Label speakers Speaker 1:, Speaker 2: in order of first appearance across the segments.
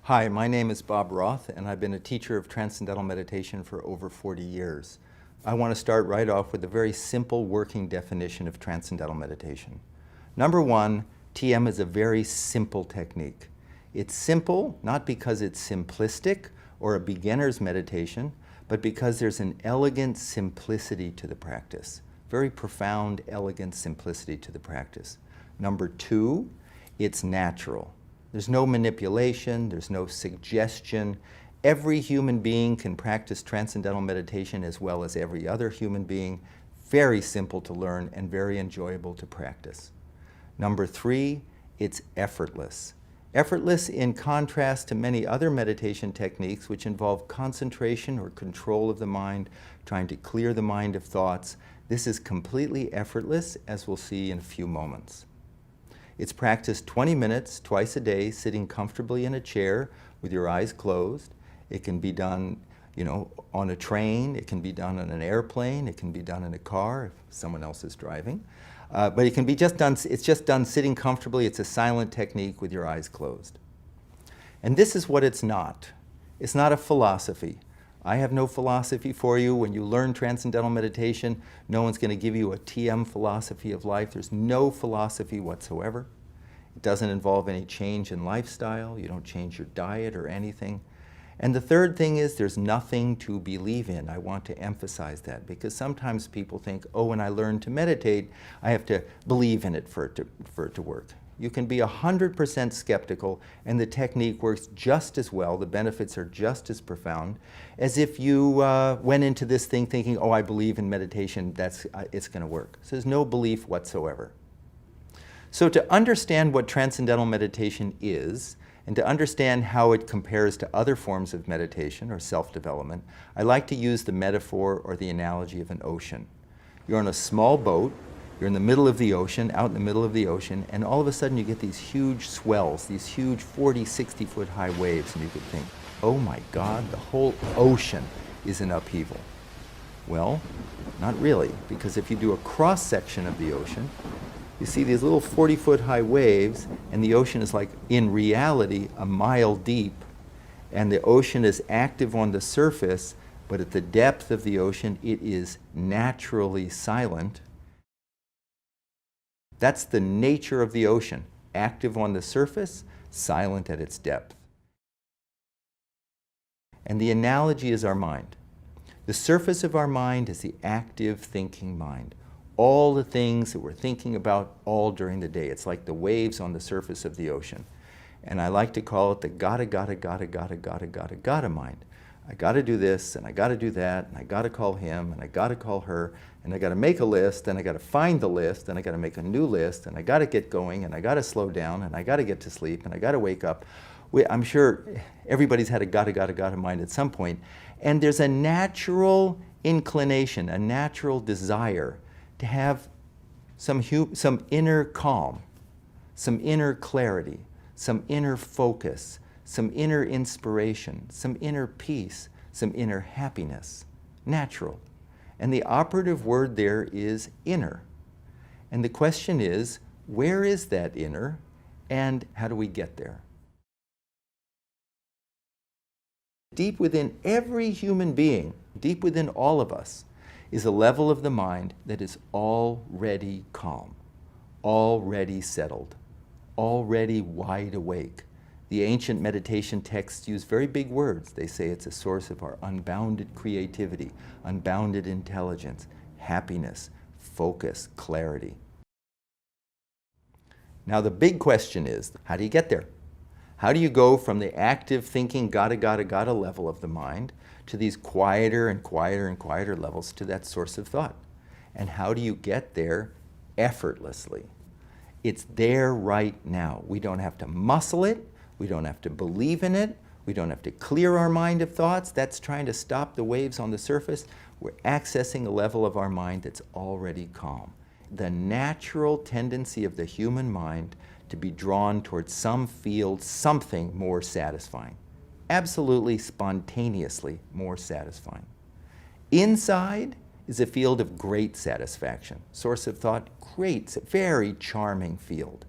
Speaker 1: Hi, my name is Bob Roth, and I've been a teacher of Transcendental Meditation for over 40 years. I want to start right off with a very simple working definition of Transcendental Meditation. Number one, TM is a very simple technique. It's simple not because it's simplistic or a beginner's meditation, but because there's an elegant simplicity to the practice. Very profound, elegant simplicity to the practice. Number two, it's natural. There's no manipulation, there's no suggestion. Every human being can practice Transcendental Meditation as well as every other human being. Very simple to learn and very enjoyable to practice. Number three, it's effortless. Effortless in contrast to many other meditation techniques which involve concentration or control of the mind, trying to clear the mind of thoughts. This is completely effortless, as we'll see in a few moments. It's practiced 20 minutes twice a day, sitting comfortably in a chair with your eyes closed. It can be done, on a train. It can be done on an airplane. It can be done in a car if someone else is driving. But it can be just done, it's just done sitting comfortably. It's a silent technique with your eyes closed. And this is what it's not. It's not a philosophy. I have no philosophy for you. When you learn Transcendental Meditation, no one's going to give you a TM philosophy of life. There's no philosophy whatsoever. It doesn't involve any change in lifestyle. You don't change your diet or anything. And the third thing is there's nothing to believe in. I want to emphasize that because sometimes people think, oh, when I learn to meditate, I have to believe in it for it to work. You can be 100% skeptical and the technique works just as well, the benefits are just as profound, as if you went into this thing thinking, oh, I believe in meditation, it's going to work. So there's no belief whatsoever. So to understand what Transcendental Meditation is, and to understand how it compares to other forms of meditation or self-development, I like to use the metaphor or the analogy of an ocean. You're on a small boat, you're in the middle of the ocean, out in the middle of the ocean, and all of a sudden you get these huge swells, these huge 40, 60-foot high waves, and you could think, oh my God, the whole ocean is in upheaval. Well, not really, because if you do a cross-section of the ocean, you see these little 40-foot high waves, and the ocean is like, in reality, a mile deep, and the ocean is active on the surface, but at the depth of the ocean, it is naturally silent. That's the nature of the ocean, active on the surface, silent at its depth. And the analogy is our mind. The surface of our mind is the active thinking mind. All the things that we're thinking about all during the day. It's like the waves on the surface of the ocean. And I like to call it the gotta mind. I gotta do this, and I gotta do that, and I gotta call him, and I gotta call her, and I gotta make a list, and I gotta find the list, and I gotta make a new list, and I gotta get going, and I gotta slow down, and I gotta get to sleep, and I gotta wake up. I'm sure everybody's had a gotta mind at some point. And there's a natural inclination, a natural desire to have some inner calm, some inner clarity, some inner focus, some inner inspiration, some inner peace, some inner happiness. Natural. And the operative word there is inner. And the question is, where is that inner, and how do we get there? Deep within every human being, deep within all of us, is a level of the mind that is already calm, already settled, already wide awake. The ancient meditation texts use very big words. They say it's a source of our unbounded creativity, unbounded intelligence, happiness, focus, clarity. Now the big question is, how do you get there? How do you go from the active thinking gotta level of the mind to these quieter and quieter and quieter levels to that source of thought? And how do you get there effortlessly? It's there right now. We don't have to muscle it. We don't have to believe in it. We don't have to clear our mind of thoughts. That's trying to stop the waves on the surface. We're accessing a level of our mind that's already calm. The natural tendency of the human mind to be drawn towards some field, something more satisfying. Absolutely spontaneously more satisfying. Inside is a field of great satisfaction. Source of thought, great, very charming field.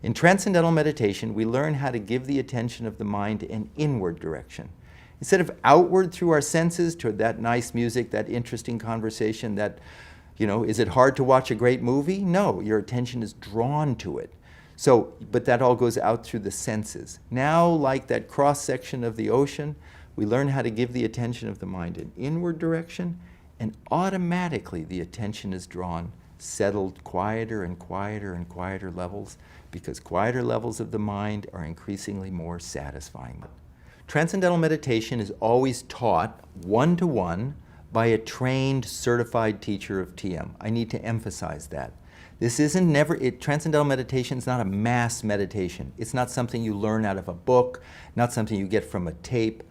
Speaker 1: In transcendental meditation, we learn how to give the attention of the mind an inward direction. Instead of outward through our senses toward that nice music, that interesting conversation, that, is it hard to watch a great movie? No, your attention is drawn to it. So, but that all goes out through the senses. Now, like that cross-section of the ocean, we learn how to give the attention of the mind an inward direction, and automatically the attention is drawn, settled quieter and quieter and quieter levels, because quieter levels of the mind are increasingly more satisfying. Transcendental meditation is always taught one-to-one by a trained, certified teacher of TM. I need to emphasize that. This isn't transcendental meditation is not a mass meditation. It's not something you learn out of a book, not something you get from a tape.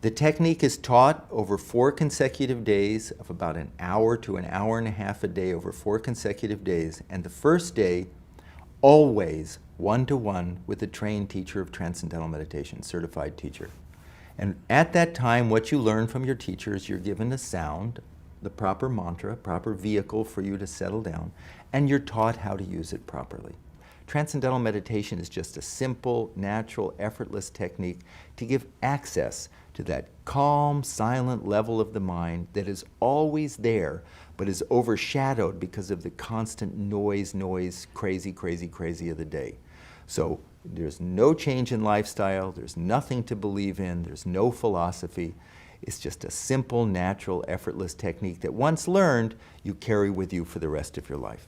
Speaker 1: The technique is taught over 4 consecutive days of about an hour to an hour and a half a day over 4 consecutive days. And the first day, always one-to-one with a trained teacher of transcendental meditation, certified teacher. And at that time, what you learn from your teacher is you're given a sound, the proper mantra, proper vehicle for you to settle down, and you're taught how to use it properly. Transcendental meditation is just a simple, natural, effortless technique to give access to that calm, silent level of the mind that is always there, but is overshadowed because of the constant noise, crazy of the day. So there's no change in lifestyle, there's nothing to believe in, there's no philosophy. It's just a simple, natural, effortless technique that once learned, you carry with you for the rest of your life.